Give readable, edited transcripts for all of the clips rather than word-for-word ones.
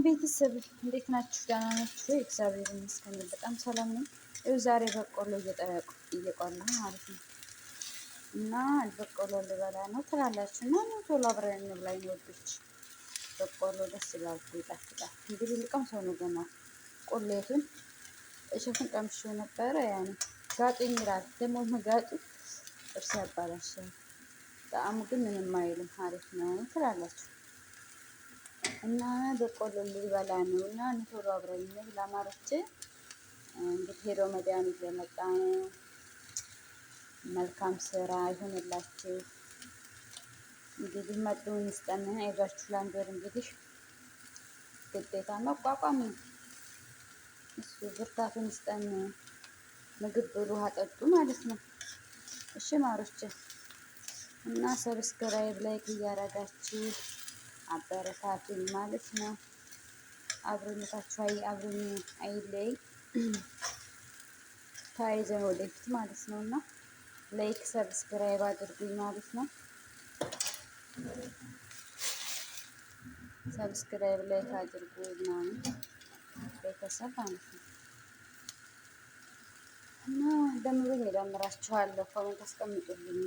ቤተሰብ እንዴት ናችሁ? ደህና ናችሁ? እግዚአብሔር ይመስገን በጣም ሰላም ነው። ዛሬ በቆሎ እየቆላሁ ማለት ነው። እና በቆሎ ልበላ ነው ትላላችሁ እና ቶሎ አብረን እንብላ ወዶች። በቆሎ ደስ ይላል፣ ይጣፍጣል። እንግዲህ ልቀምሰው ነው ገና ቆሌቱን እሸቱን ቀምሼው ነበረ። ያኔ ጋጡኝ ይላል ደግሞ መጋጡ እርስ ያባላሻል። ጣዕሙ ግን ምንም አይልም፣ አሪፍ ነው ትላላችሁ። እና በቆሎ ልበላ ነው እና ቶሎ አብረን እንብላ ማሮቼ። እንግዲህ ሄዶ መድኃኒት እየመጣ ነው። መልካም ስራ ይሁንላችሁ። እንግዲህ መጥሩን ይስጠን፣ አይዟችሁ። ለአንድ ወር እንግዲህ ግዴታ መቋቋም ነው። እሱ ብርታቱን ይስጠን። ምግብ ብሉ፣ ውሃ ጠጡ ማለት ነው። እሺ ማሮቼ እና ሰብስክራይብ ላይክ እያረጋችሁ አበረታቱኝ ማለት ነው። አብሮነታችሁ አብሮኝ አይለይ፣ ተያይዘን ወደፊት ማለት ነው። እና ላይክ ሰብስክራይብ አድርጉኝ ማለት ነው። ሰብስክራይብ ላይክ አድርጉ ምናምን ቤተሰብ ማለት ነው። እና ደምሩኝ፣ እደምራችኋለሁ። ኮሜንት አስቀምጡልኝ።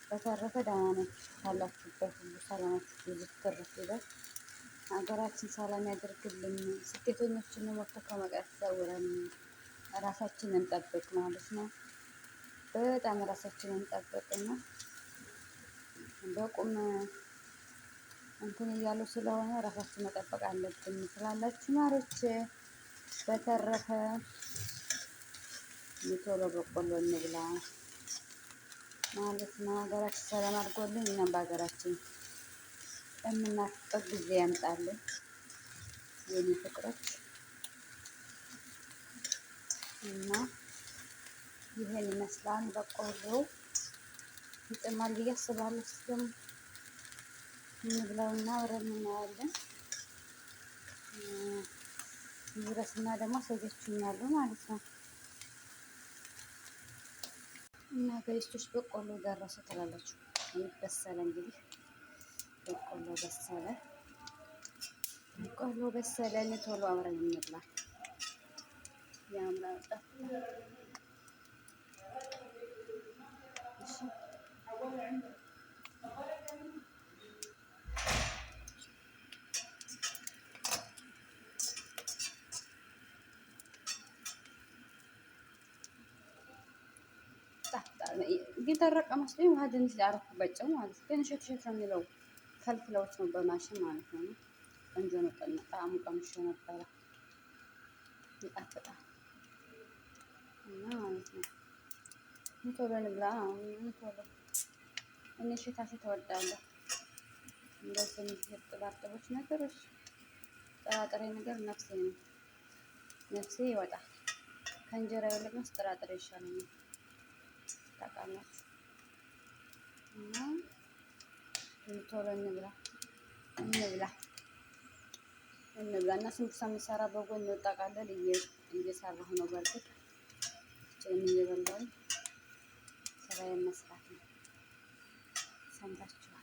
በተረፈ ደህና ናችሁ? ካላችሁበት ሁሉ ሰላማችሁ ብዙ ትርፍ ይበል። ሀገራችን ሰላም ያደርግልን። ስደተኞችን ሞቶ ከመቅረት ይሰውረን። ራሳችንን እንጠብቅ ማለት ነው። በጣም ራሳችንን እንጠብቅና በቁም እንትን እያሉ ስለሆነ ራሳችን መጠበቅ አለብን ስላላችሁ ማሮች። በተረፈ ቶሎ በቆሎ እንብላ ማለት ነው። ሀገራችን ሰላም አድርጎልን እኛም በሀገራችን የምናፍቀው ጊዜ ያምጣልን የኔ ፍቅሮች። እና ይሄን ይመስላል። በቆሎ ይጥማል ብዬ አስባለሁ። ደግሞ እንብላውና አብረን እናያለን። ይድረስና ደግሞ አሳያችሁኛለሁ ማለት ነው። እና ገይስቶች በቆሎ ደረሰ ትላላችሁ። በሰለ እንግዲህ በቆሎ በሰለ፣ በቆሎ በሰለ። ቶሎ አብረን እንብላ። ያምራል። እሺ እየደረቀ መስሎኝ ውሃ ትንሽ አረኩበት ጨው ማለት ነው። ትንሽ እሸት ነው የሚለው ከልክለውት ነው በማሽን ማለት ነው። ቆንጆ ነው። ጣዕሙ ቀምሼ ነበረ፣ ይጣፍጣል እና ማለት ነው። ቶሎ እንብላ። ቶሎ እኔ ሽታሽት እወዳለሁ። እንደዚህ እርጥባርጥቦች ነገሮች፣ ጥራጥሬ ነገር ነፍሴ ነው፣ ነፍሴ ይወጣል። ከእንጀራ ይልቅ ጥራጥሬ ይሻለኛል ታውቃላችሁ። እና ቶሎ እንብላ እንብላ እንብላ። እና ስንት የምሰራ በጎን ወጣቃለል እየሰራሁ ነው። በርግጥ እየበላሁ ስራዬን መስራት ነው። ሰምታችኋል።